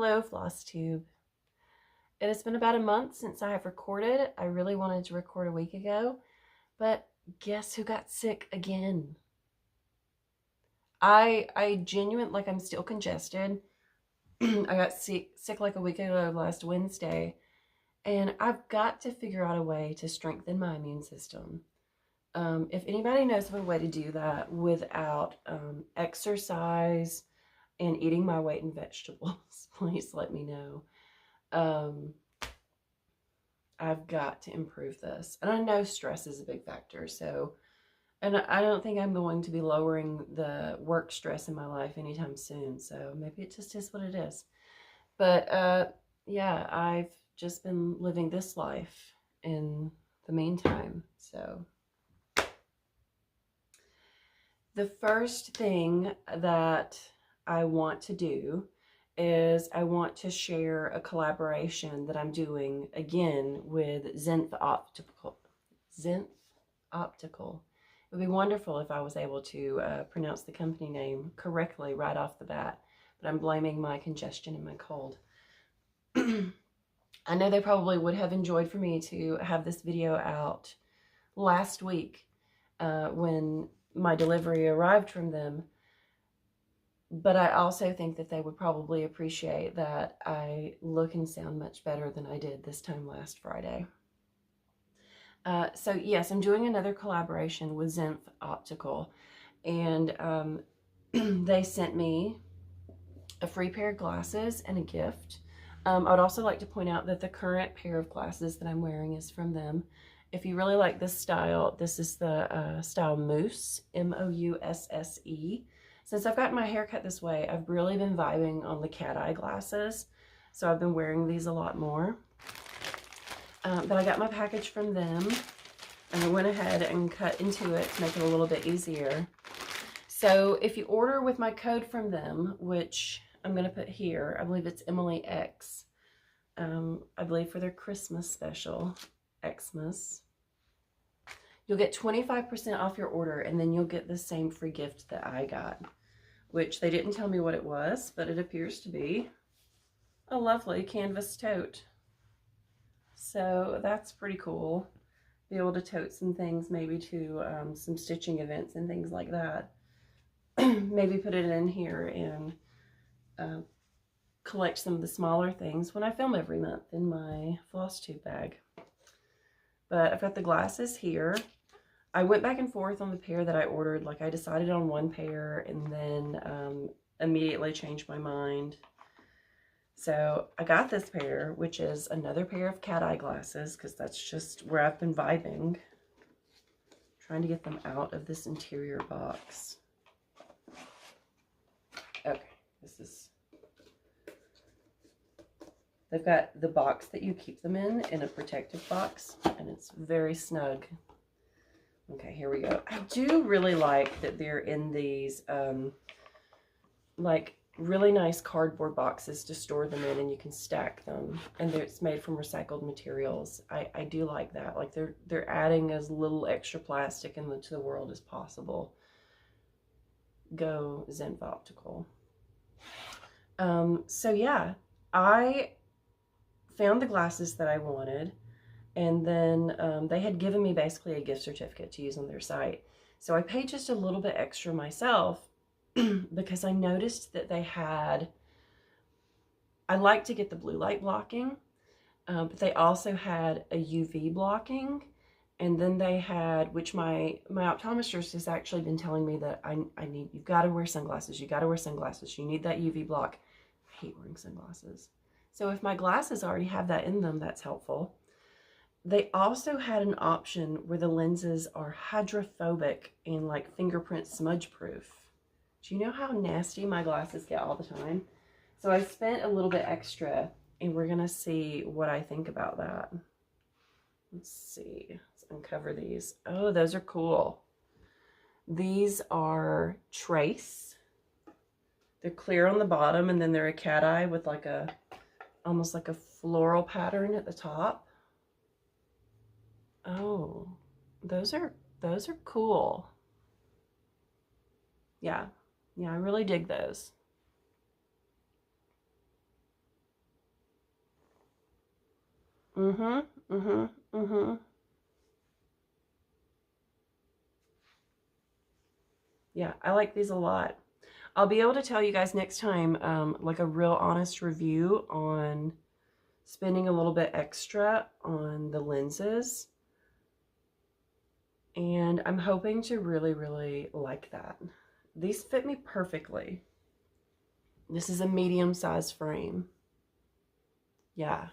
Hello, Flosstube. It has been about a month since I have recorded. I really wanted to record a week ago, but guess who got sick again? I genuinely, like, I'm still congested. I got sick like a week ago last Wednesday, and I've got to figure out a way to strengthen my immune system. If anybody knows of a way to do that without exercise and eating my weight in vegetables, please let me know. I've got to improve this. And I know stress is a big factor. So, and I don't think I'm going to be lowering the work stress in my life anytime soon. So maybe it just is what it is. But yeah, I've just been living this life in the meantime. So the first thing that I want to do is I want to share a collaboration that I'm doing again with Zinff Optical. Zinff Optical. It would be wonderful if I was able to pronounce the company name correctly right off the bat, but I'm blaming my congestion and my cold. I know they probably would have enjoyed for me to have this video out last week when my delivery arrived from them. But I also think that they would probably appreciate that I look and sound much better than I did this time last Friday. So yes, I'm doing another collaboration with Zinff Optical, and they sent me a free pair of glasses and a gift. I would also like to point out that the current pair of glasses that I'm wearing is from them. If you really like this style, this is the style Mousse, M-O-U-S-S-E. Since I've gotten my hair cut this way, I've really been vibing on the cat eye glasses. So I've been wearing these a lot more. But I got my package from them, and I went ahead and cut into it to make it a little bit easier. So if you order with my code from them, which I'm going to put here, I believe it's Emily X, I believe for their Christmas special, Xmas, you'll get 25% off your order, and then you'll get the same free gift that I got, which they didn't tell me what it was, but it appears to be a lovely canvas tote. So that's pretty cool. Be able to tote some things, maybe to some stitching events and things like that. Maybe put it in here and collect some of the smaller things when I film every month in my Flosstube bag. But I've got the glasses here. I went back and forth on the pair that I ordered. Like, I decided on one pair and then immediately changed my mind. So I got this pair, which is another pair of cat eye glasses, because that's just where I've been vibing. Trying to get them out of this interior box. Okay, this is... They've got the box that you keep them in a protective box, and it's very snug. Okay, here we go. I do really like that they're in these, like, really nice cardboard boxes to store them in, and you can stack them. And it's made from recycled materials. I do like that. Like, they're adding as little extra plastic into the world as possible. Go Zinff Optical. So yeah, I found the glasses that I wanted, and then they had given me basically a gift certificate to use on their site. So I paid just a little bit extra myself because I noticed that they had, I like to get the blue light blocking, but they also had a UV blocking, and then they had, which my optometrist has actually been telling me that I need, you've got to wear sunglasses, you got to wear sunglasses, you need that UV block. I hate wearing sunglasses. So if my glasses already have that in them, that's helpful. They also had an option where the lenses are hydrophobic and like fingerprint smudge proof. Do you know how nasty my glasses get all the time? So I spent a little bit extra, and we're gonna see what I think about that. Let's see, let's uncover these. Oh, those are cool. These are Trace. They're clear on the bottom, and then they're a cat eye with like a, almost like a floral pattern at the top. Oh, those are cool. Yeah, I really dig those. Mm-hmm. Mm-hmm. Mm-hmm. Yeah, I like these a lot. I'll be able to tell you guys next time, like a real honest review on spending a little bit extra on the lenses. And I'm hoping to really, really like that. These fit me perfectly. This is a medium-sized frame. Yeah.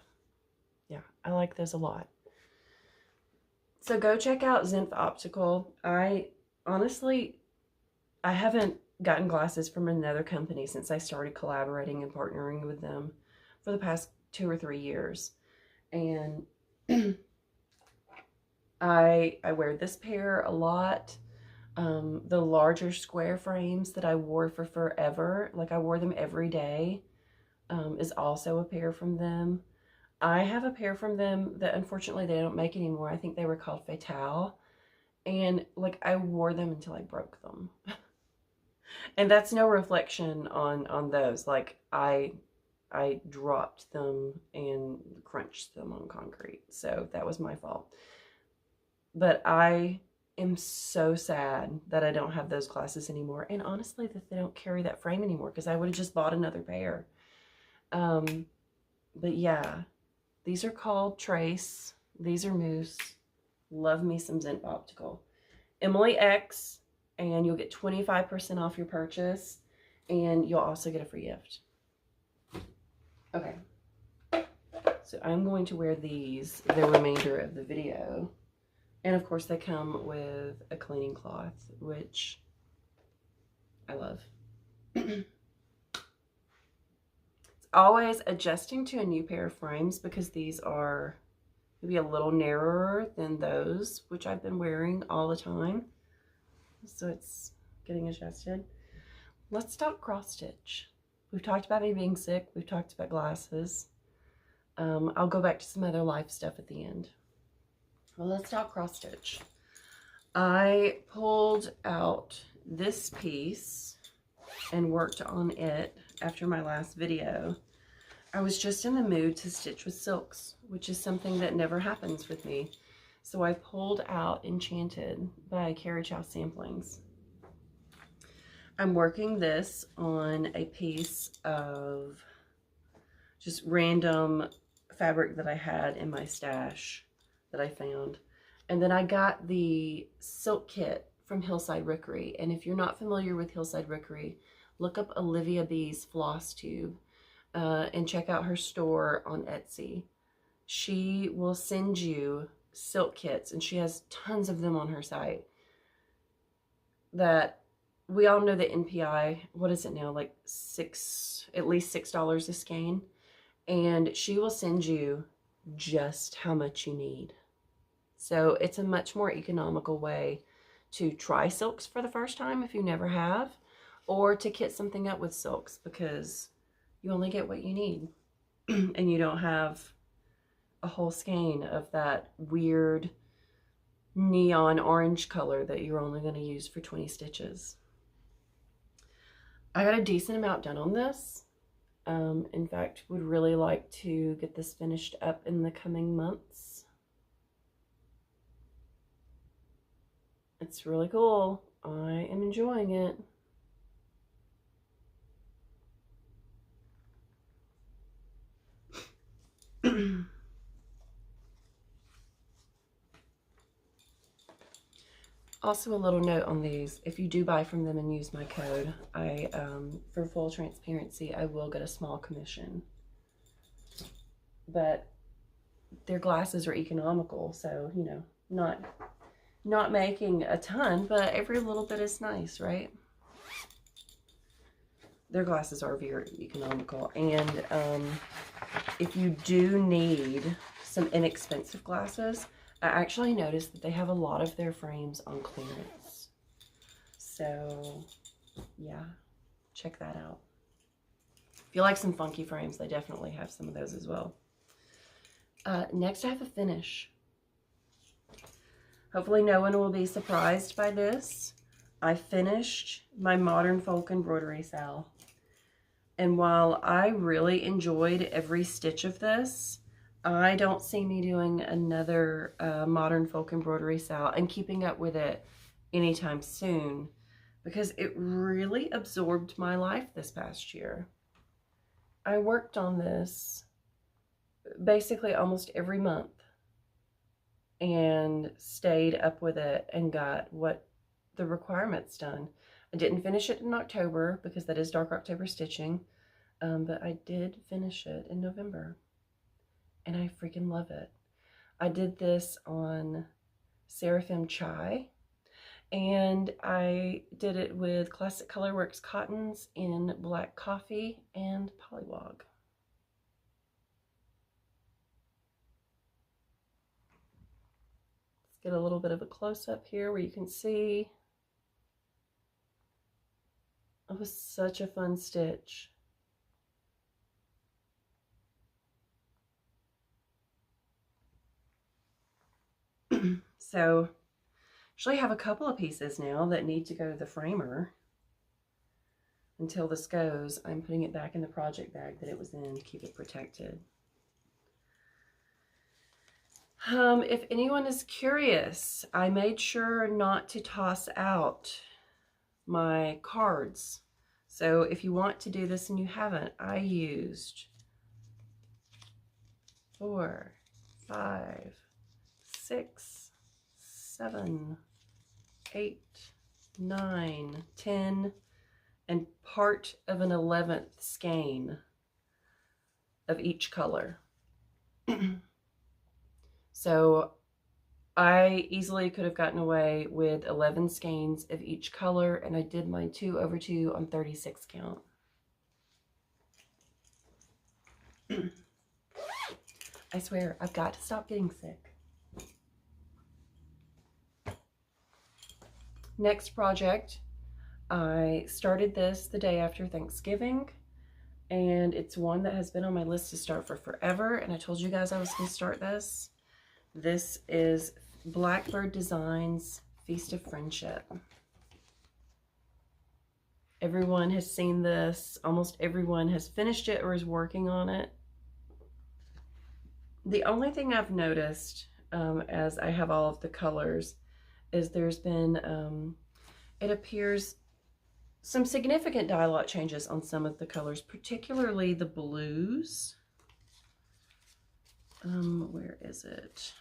Yeah, I like those a lot. So go check out Zinff Optical. Honestly, I haven't gotten glasses from another company since I started collaborating and partnering with them for the past 2 or 3 years. And I wear this pair a lot. The larger square frames that I wore for forever, like I wore them every day, is also a pair from them. I have a pair from them that unfortunately they don't make anymore. I think they were called Fatale. And like I wore them until I broke them. And that's no reflection on those. Like I dropped them and crunched them on concrete. So that was my fault. But I am so sad that I don't have those glasses anymore. And honestly, that they don't carry that frame anymore because I would have just bought another pair. But yeah, these are called Trace. These are Moose. Love me some Zinff Optical. Emily X, and you'll get 25% off your purchase, and you'll also get a free gift. Okay. So I'm going to wear these the remainder of the video. And of course they come with a cleaning cloth, which I love. It's always adjusting to a new pair of frames because these are maybe a little narrower than those, which I've been wearing all the time. So it's getting adjusted. Let's talk cross stitch. We've talked about me being sick. We've talked about glasses. I'll go back to some other life stuff at the end. Well, let's talk cross stitch. I pulled out this piece and worked on it after my last video. I was just in the mood to stitch with silks, which is something that never happens with me. So I pulled out Enchanted by Carriage House Samplings. I'm working this on a piece of just random fabric that I had in my stash that I found. And then I got the silk kit from Hillside Rookery. And if you're not familiar with Hillside Rookery, look up Olivia B's Flosstube and check out her store on Etsy. She will send you silk kits, and she has tons of them on her site. That we all know the NPI, what is it now, like at least $6 a skein. And she will send you just how much you need. So it's a much more economical way to try silks for the first time if you never have, or to kit something up with silks because you only get what you need and you don't have a whole skein of that weird neon orange color that you're only going to use for 20 stitches. I got a decent amount done on this. In fact, would really like to get this finished up in the coming months. It's really cool. I am enjoying it. Also, a little note on these: if you do buy from them and use my code, for full transparency, I will get a small commission. But their glasses are economical, so you know, not making a ton, but every little bit is nice, right? Their glasses are very economical, and if you do need some inexpensive glasses, I actually noticed that they have a lot of their frames on clearance. So yeah, check that out. If you like some funky frames, they definitely have some of those as well. Next, I have a finish. Hopefully no one will be surprised by this. I finished my Modern Folk embroidery sal. And while I really enjoyed every stitch of this, I don't see me doing another modern folk embroidery style and keeping up with it anytime soon, because it really absorbed my life this past year. I worked on this basically almost every month and stayed up with it and got what the requirements done. I didn't finish it in October because that is dark October stitching, but I did finish it in November and I freaking love it. I did this on Seraphim Chai and I did it with Classic Colorworks cottons in black coffee and polywog. Let's get a little bit of a close-up here where you can see. It was such a fun stitch. So actually have a couple of pieces now that need to go to the framer. Until this goes, I'm putting it back in the project bag that it was in to keep it protected. If anyone is curious, I made sure not to toss out my cards. So if you want to do this and you haven't, I used 4, 5, 6, 7, 8, 9, 10, and part of an 11th skein of each color. So I easily could have gotten away with 11 skeins of each color, and I did mine 2/2 on 36 count. I swear, I've got to stop getting sick. Next project, I started this the day after Thanksgiving, and it's one that has been on my list to start for forever, and I told you guys I was going to start this. This is Blackbird Designs Feast of Friendship. Everyone has seen this. Almost everyone has finished it or is working on it. The only thing I've noticed as I have all of the colors is there's been, it appears, some significant dye lot changes on some of the colors, particularly the blues. Where is it?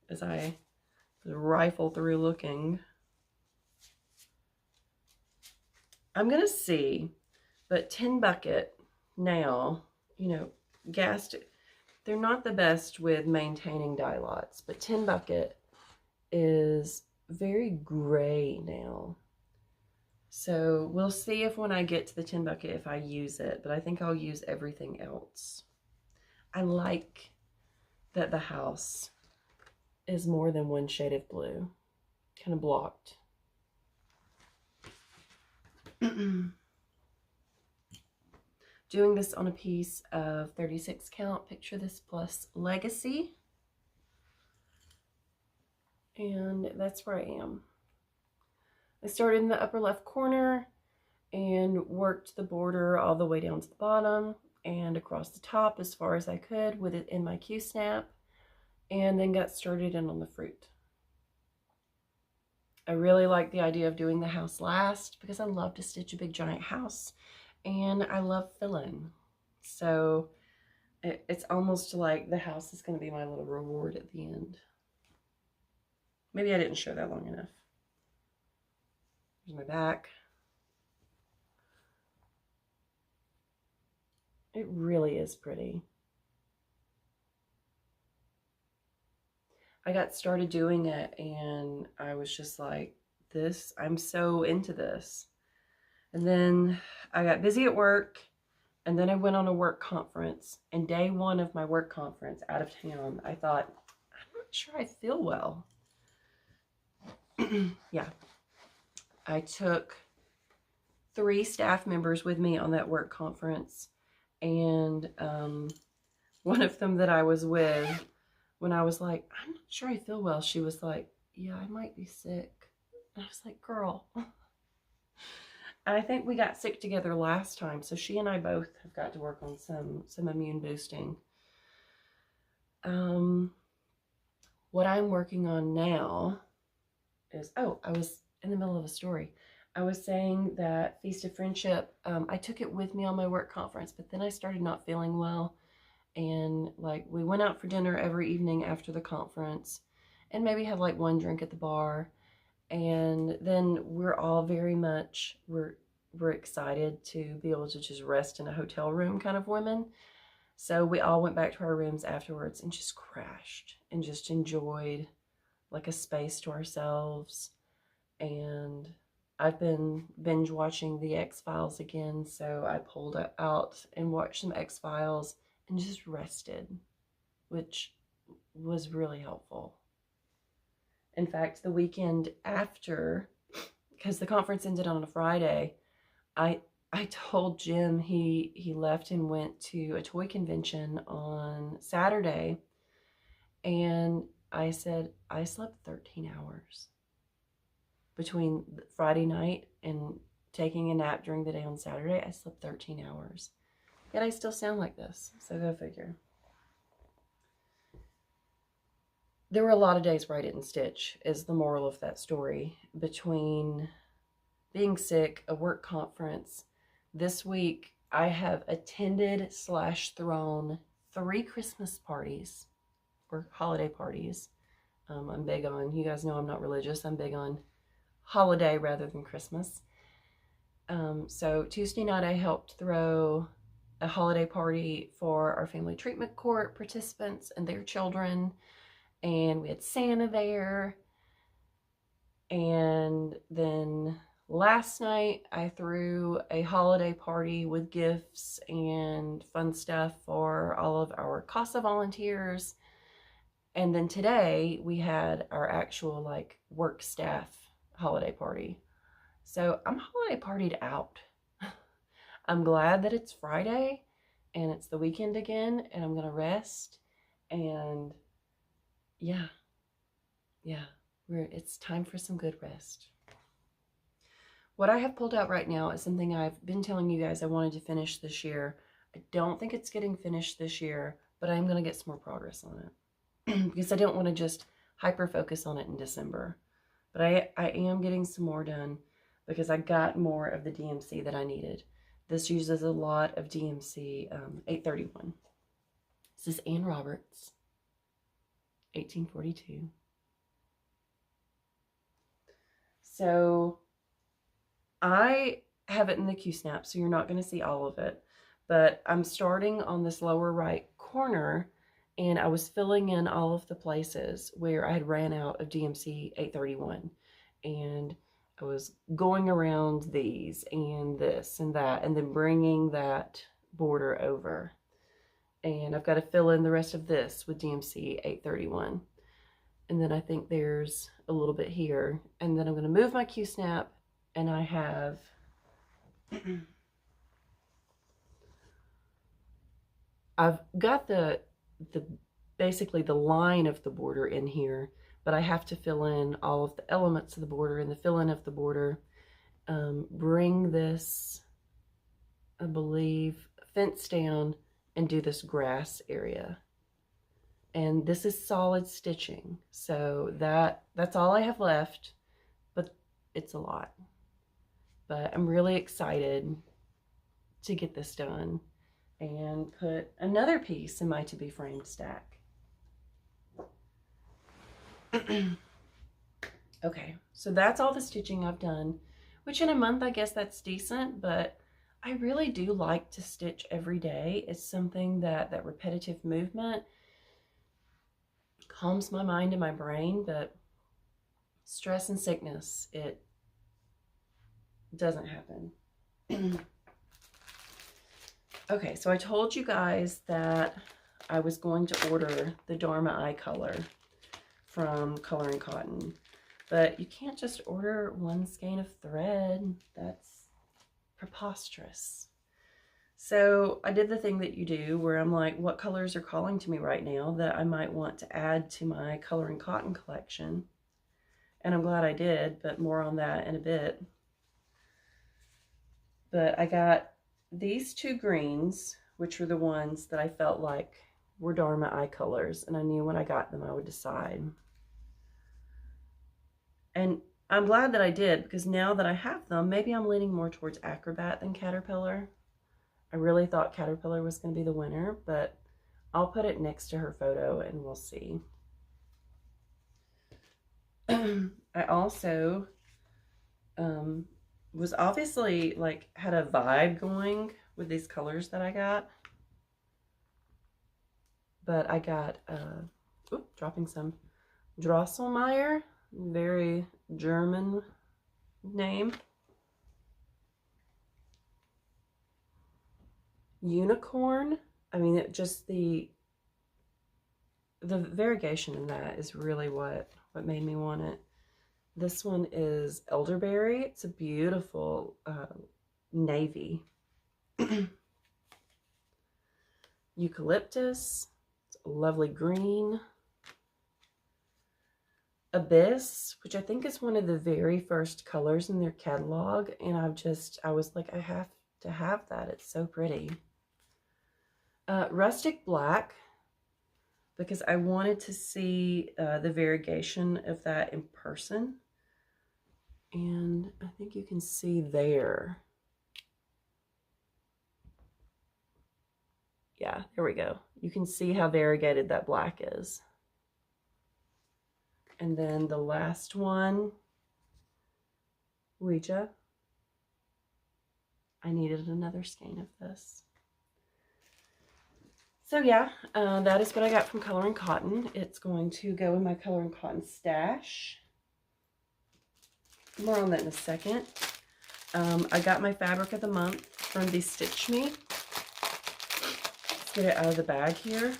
As I rifle through looking, I'm gonna see, but Tin Bucket now, you know, they're not the best with maintaining dye lots, but Tin Bucket is very gray now. So we'll see if when I get to the Tin Bucket if I use it, but I think I'll use everything else. I like that the house is more than one shade of blue, kind of blocked. Doing this on a piece of 36 count, Picture This Plus Legacy. And that's where I am. I started in the upper left corner and worked the border all the way down to the bottom and across the top as far as I could with it in my Q-snap, and then got started in on the fruit. I really like the idea of doing the house last because I love to stitch a big giant house and I love fill-in. So it's almost like the house is going to be my little reward at the end. Maybe I didn't show that long enough. Here's my back. It really is pretty. I got started doing it and I was just like, I'm so into this. And then I got busy at work, and then I went on a work conference, and day one of my work conference out of town, I thought, I'm not sure I feel well. Yeah. I took 3 staff members with me on that work conference, and one of them that I was with, when I was like, I'm not sure I feel well, she was like, yeah, I might be sick. And I was like, girl, I think we got sick together last time, so she and I both have got to work on some immune boosting. What I'm working on now is, oh, I was in the middle of a story. I was saying that Feast of Friendship, I took it with me on my work conference, but then I started not feeling well. And like we went out for dinner every evening after the conference and maybe had like one drink at the bar. And then we're all very much, we're excited to be able to just rest in a hotel room kind of women. So we all went back to our rooms afterwards and just crashed and just enjoyed like a space to ourselves. And I've been binge watching the X-Files again, so I pulled out and watched some X-Files and just rested, which was really helpful. In fact, the weekend after, because the conference ended on a Friday, I told Jim he left and went to a toy convention on Saturday, and I said, I slept 13 hours between Friday night and taking a nap during the day on Saturday. I slept 13 hours. Yet I still sound like this, so go figure. There were a lot of days where I didn't stitch, is the moral of that story. Between being sick, a work conference, this week I have attended / thrown 3 Christmas parties or holiday parties. I'm big on, you guys know I'm not religious, I'm big on holiday rather than Christmas. So Tuesday night I helped throw a holiday party for our family treatment court participants and their children, and we had Santa there. And then last night I threw a holiday party with gifts and fun stuff for all of our CASA volunteers. And then today we had our actual like work staff holiday party. So I'm holiday partied out. I'm glad that it's Friday and it's the weekend again and I'm going to rest. And yeah, it's time for some good rest. What I have pulled out right now is something I've been telling you guys I wanted to finish this year. I don't think it's getting finished this year, but I'm going to get some more progress on it because I don't want to just hyper focus on it in December. But I am getting some more done because I got more of the DMC that I needed. This uses a lot of DMC 831. This is Ann Roberts, 1842. So I have it in the Q-snap, so you're not going to see all of it. But I'm starting on this lower right corner, and I was filling in all of the places where I had ran out of DMC 831. And I was going around these and this and that, and then bringing that border over. And I've got to fill in the rest of this with DMC 831. And then I think there's a little bit here. And then I'm going to move my Q-snap, and I have I've got the basically the line of the border in here, but I have to fill in all of the elements of the border and the fill-in of the border. Bring this, I believe, fence down and do this grass area. And this is solid stitching, so that's all I have left, but it's a lot. But I'm really excited to get this done and put another piece in my to be framed stack. Okay, so that's all the stitching I've done, which in a month I guess that's decent, but I really do like to stitch every day. It's something that repetitive movement calms my mind and my brain, but stress and sickness, it doesn't happen. Okay, so I told you guys that I was going to order the Dharma Eye color from Color and Cotton, but you can't just order one skein of thread. That's preposterous. So I did the thing that you do where I'm like, what colors are calling to me right now that I might want to add to my Color and Cotton collection? And I'm glad I did, but more on that in a bit. But I got these two greens, which were the ones that I felt like were Dharma eye colors, and I knew when I got them I would decide. And I'm glad that I did, because now that I have them, maybe I'm leaning more towards Acrobat than Caterpillar. I really thought Caterpillar was going to be the winner, but I'll put it next to her photo and we'll see. I also was obviously like had a vibe going with these colors that I got. But I got, dropping some Drosselmeyer, very German name. Unicorn. I mean, it just the variegation in that is really what made me want it. This one is elderberry. It's a beautiful navy. Eucalyptus. It's a lovely green. Abyss, which I think is one of the very first colors in their catalog, and I was like, I have to have that. It's so pretty. Rustic Black, because I wanted to see the variegation of that in person. And I think you can see there. Yeah, there we go. You can see how variegated that black is. And then the last one, Ouija. I needed another skein of this. So yeah, that is what I got from Color and Cotton. It's going to go in my Color and Cotton stash. More on that in a second. I got my fabric of the month from Stitch Me. Let's get it out of the bag here.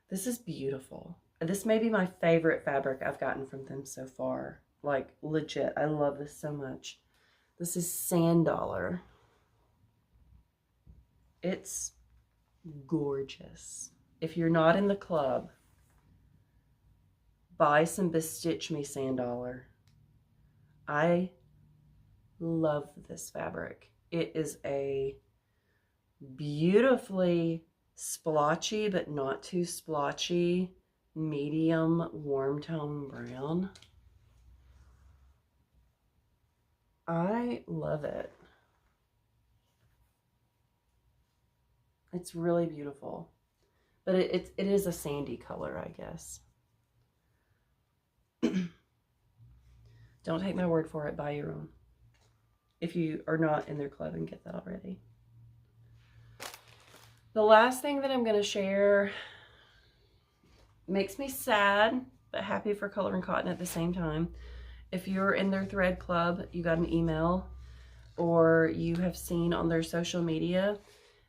This is beautiful. This may be my favorite fabric I've gotten from them so far. Like, legit. I love this so much. This is Sand Dollar. It's gorgeous. If you're not in the club, buy some Bestitch Me Sand Dollar. I love this fabric. It is a beautifully splotchy, but not too splotchy, medium warm tone brown. I love it. It's really beautiful, but it is a sandy color, I guess. Don't take my word for it, buy your own if you are not in their club and get that already. The last thing that I'm going to share makes me sad, but happy for Color and Cotton at the same time. If you're in their thread club, you got an email, or you have seen on their social media,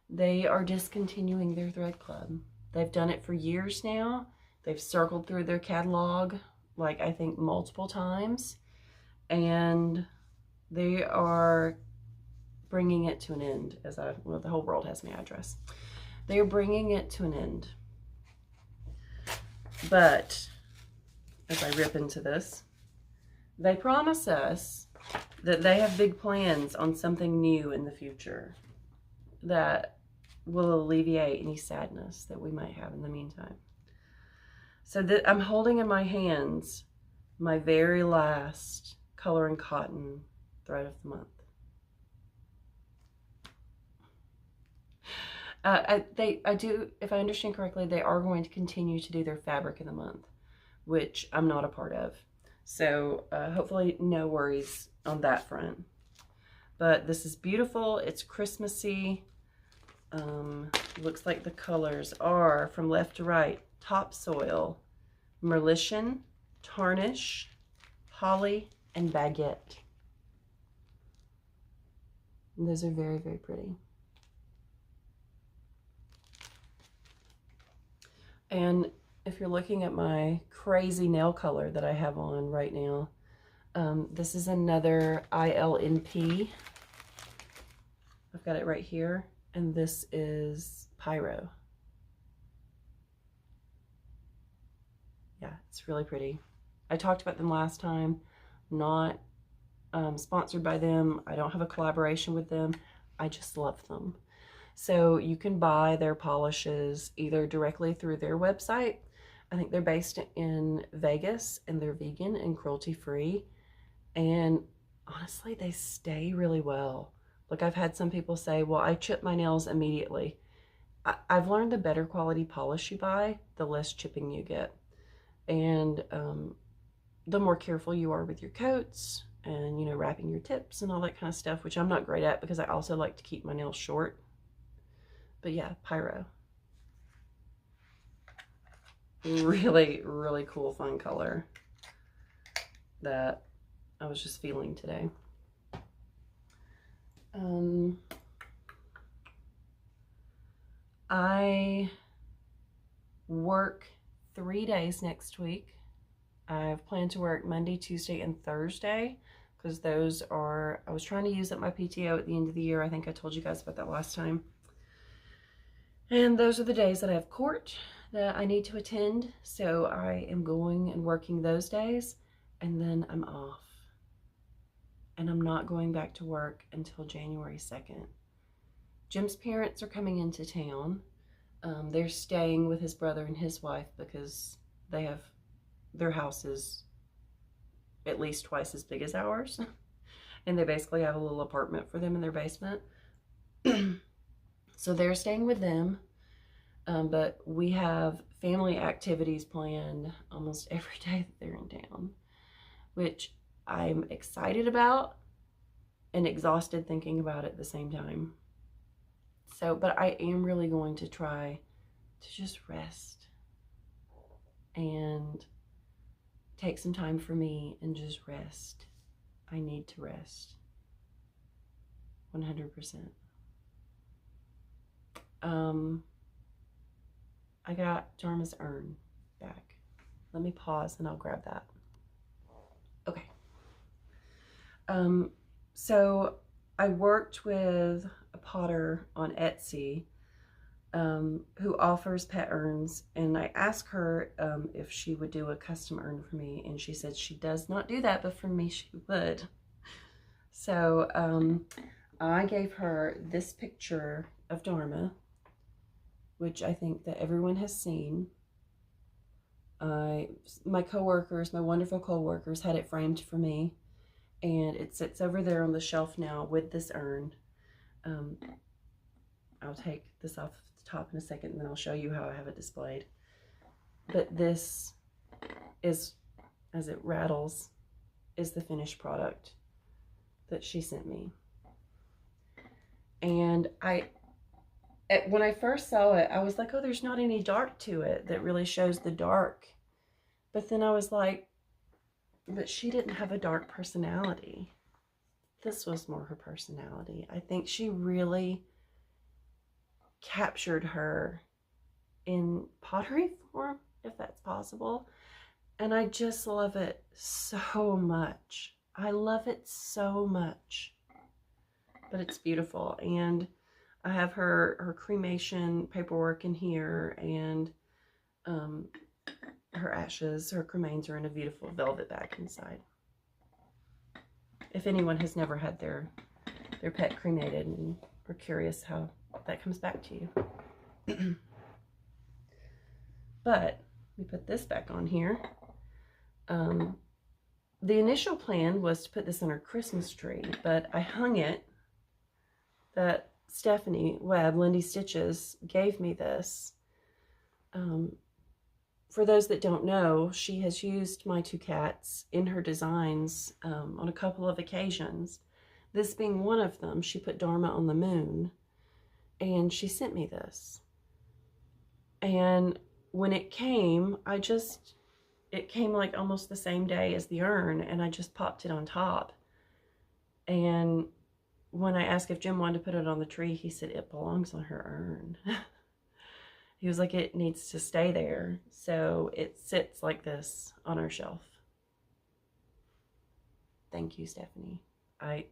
they are discontinuing their thread club. They've done it for years now. They've circled through their catalog, like I think multiple times, and they are bringing it to an end. Well, the whole world has my address. They are bringing it to an end. But as I rip into this, they promise us that they have big plans on something new in the future that will alleviate any sadness that we might have in the meantime. So that I'm holding in my hands my very last Color and Cotton thread of the month. I do, if I understand correctly, they are going to continue to do their fabric of the month, which I'm not a part of. So hopefully no worries on that front. But this is beautiful. It's Christmassy. Looks like the colors are, from left to right, Topsoil, Merlitian, Tarnish, Holly, and Baguette. And those are very, very pretty. And if you're looking at my crazy nail color that I have on right now, this is another ILNP. I've got it right here, and this is Pyro. Yeah, it's really pretty. I talked about them last time. Not sponsored by them. I don't have a collaboration with them. I just love them. So you can buy their polishes either directly through their website. I think they're based in Vegas, and they're vegan and cruelty free. And honestly, they stay really well. Like, I've had some people say, well, I chip my nails immediately. I've learned the better quality polish you buy, the less chipping you get. And the more careful you are with your coats and, you know, wrapping your tips and all that kind of stuff, which I'm not great at because I also like to keep my nails short. But yeah, Pyro. Really, really cool, fun color that I was just feeling today. I work 3 days next week. I've planned to work Monday, Tuesday, and Thursday because those are, I was trying to use up my PTO at the end of the year. I think I told you guys about that last time. And those are the days that I have court that I need to attend. So I am going and working those days, and then I'm off. And I'm not going back to work until January 2nd. Jim's parents are coming into town. They're staying with his brother and his wife because they have, their house is at least twice as big as ours. And they basically have a little apartment for them in their basement. So they're staying with them. But we have family activities planned almost every day that they're in town, which I'm excited about and exhausted thinking about it at the same time. So, but I am really going to try to just rest and take some time for me and just rest. I need to rest. 100%. I got Dharma's urn back. Let me pause and I'll grab that. Okay. So I worked with a potter on Etsy who offers pet urns, and I asked her if she would do a custom urn for me, and she said she does not do that, but for me she would. So I gave her this picture of Dharma, which I think that everyone has seen. My coworkers, my wonderful coworkers, had it framed for me, and it sits over there on the shelf now with this urn. I'll take this off the top in a second, and then I'll show you how I have it displayed. But this is, as it rattles, is the finished product that she sent me. And when I first saw it, I was like, oh, there's not any dark to it that really shows the dark. But then I was like, but she didn't have a dark personality. This was more her personality. I think she really captured her in pottery form, if that's possible. And I just love it so much. I love it so much. But it's beautiful. And I have her cremation paperwork in here, and her ashes, her cremains are in a beautiful velvet bag inside. If anyone has never had their pet cremated and are curious how that comes back to you. But we put this back on here. The initial plan was to put this on her Christmas tree, but I hung it. That Stephanie Webb, Lindy Stitches, gave me this. For those that don't know, she has used my two cats in her designs on a couple of occasions. This being one of them, she put Dharma on the moon, and she sent me this. And when it came, it came like almost the same day as the urn, and I just popped it on top. And when I asked if Jim wanted to put it on the tree, he said it belongs on her urn. He was like, it needs to stay there. So it sits like this on our shelf. Thank you, Stephanie. It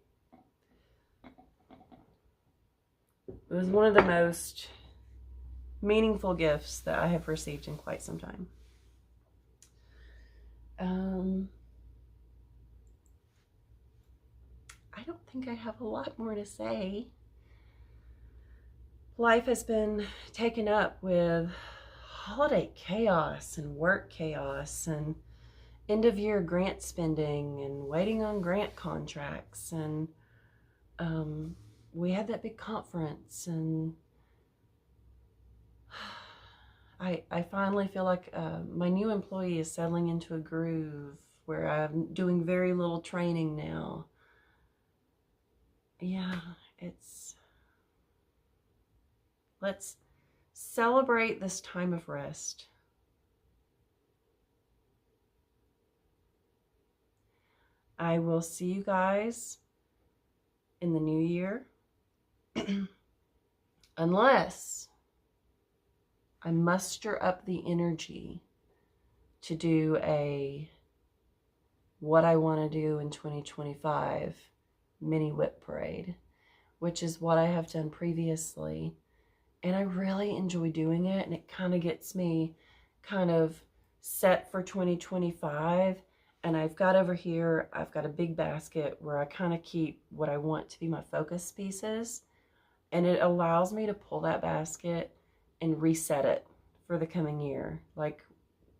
was one of the most meaningful gifts that I have received in quite some time. I don't think I have a lot more to say. Life has been taken up with holiday chaos and work chaos and end of year grant spending and waiting on grant contracts. And we had that big conference, and I finally feel like my new employee is settling into a groove where I'm doing very little training now. Yeah, let's celebrate this time of rest. I will see you guys in the new year. Unless I muster up the energy to do a what I want to do in 2025 mini whip parade, which is what I have done previously. And I really enjoy doing it, and it kind of gets me kind of set for 2025. And I've got over here, I've got a big basket where I kind of keep what I want to be my focus pieces. And it allows me to pull that basket and reset it for the coming year, like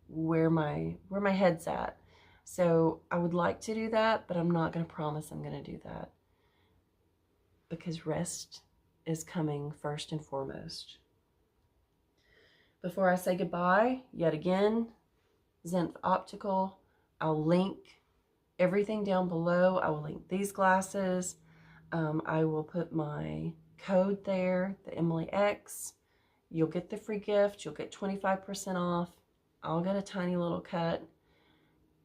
where my head's at. So I would like to do that, but I'm not going to promise I'm going to do that, because rest is coming first and foremost. Before I say goodbye, yet again, Zinff Optical, I'll link everything down below. I will link these glasses. I will put my code there, the Emily X. You'll get the free gift. You'll get 25% off. I'll get a tiny little cut.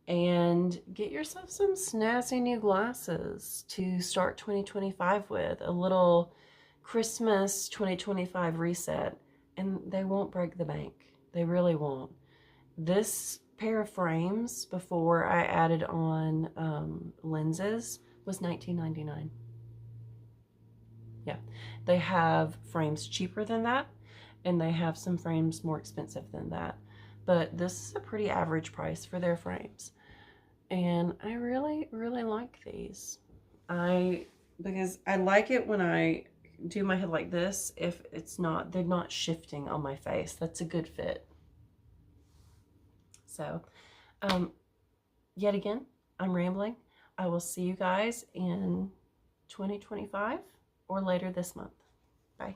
And get yourself some snazzy new glasses to start 2025 with. A little Christmas 2025 reset. And they won't break the bank. They really won't. This pair of frames, before I added on lenses, was $19.99. Yeah, they have frames cheaper than that, and they have some frames more expensive than that. But this is a pretty average price for their frames. And I really, really like these. Because I like it when I do my head like this, if they're not shifting on my face. That's a good fit. So, yet again, I'm rambling. I will see you guys in 2025 or later this month. Bye.